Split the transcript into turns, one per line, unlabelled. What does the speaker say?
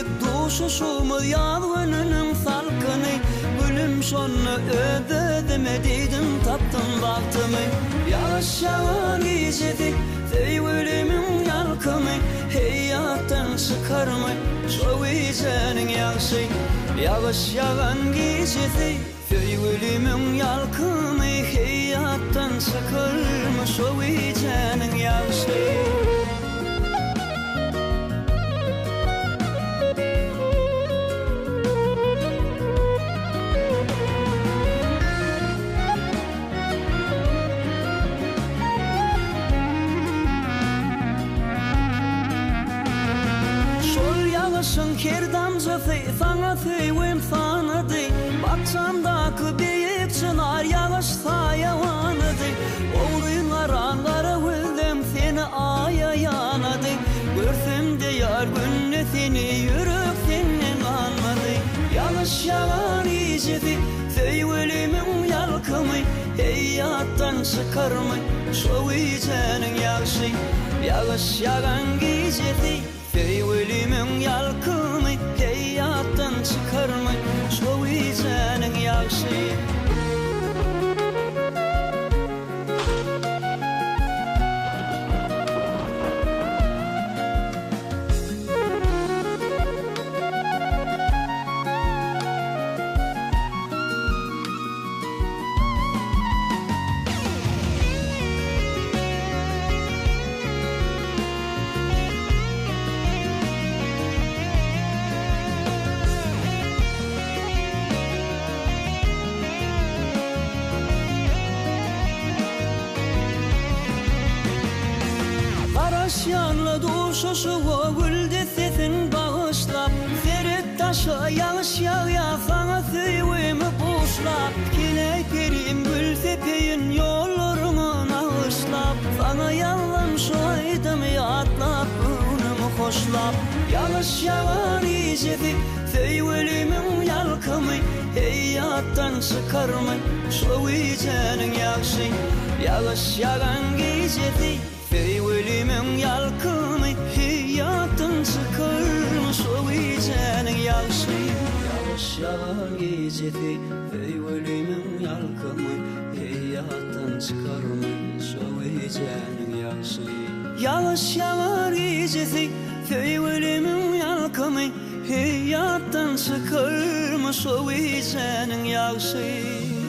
tek duşuşumu yalvınının salkını Gülüm şonu ödedemediydim taptım baktımı Yağış yağan gecede Dey ölümün yalkımı Hayattan çıkarma Şu gecenin yağışı Yağış yağan gecede Dey ölümün yalkımı Hayattan çıkarma Şu gecenin yağışı Yağışın her damcası sana tüyüm sanadı Bakçamdaki büyük çınar yağışsa yavanıdı Oğlun aranlara vüldüm seni aya yanadı Görsem de yar günlü seni yürüp senin anmadı Yağış yağan icidi Söy ölümün yalkımı Hayattan çıkarma Şu icenin yağışı Yağış yağan icidi Söy ölümün yalkımı Hayattan çıkarma Şu icenin yağışı Yanlı duşuşu o gülde sesin bağışlap Ferit taşa yağış yağya sana süyümü boşlap Kile kerim gül sepeyin yollarımın ağışlap Sana yallam şu aydımı atlap önümü hoşlap Yağış yağan icedi Söy ölümün yalkımı Hayattan çıkarma Şu icenin yağışı Yağış yağan gecedi Söy ölümün yalkımı Hayattan çıkarma Şu icenin yağışı Yağış yağan gecede Söy ölümün yalkımı Hayattan çıkarma Şu icenin yağışı Yağış yağan gecede Söy ölümün yalkımı Hayattan çıkarma Şu icenin yağışı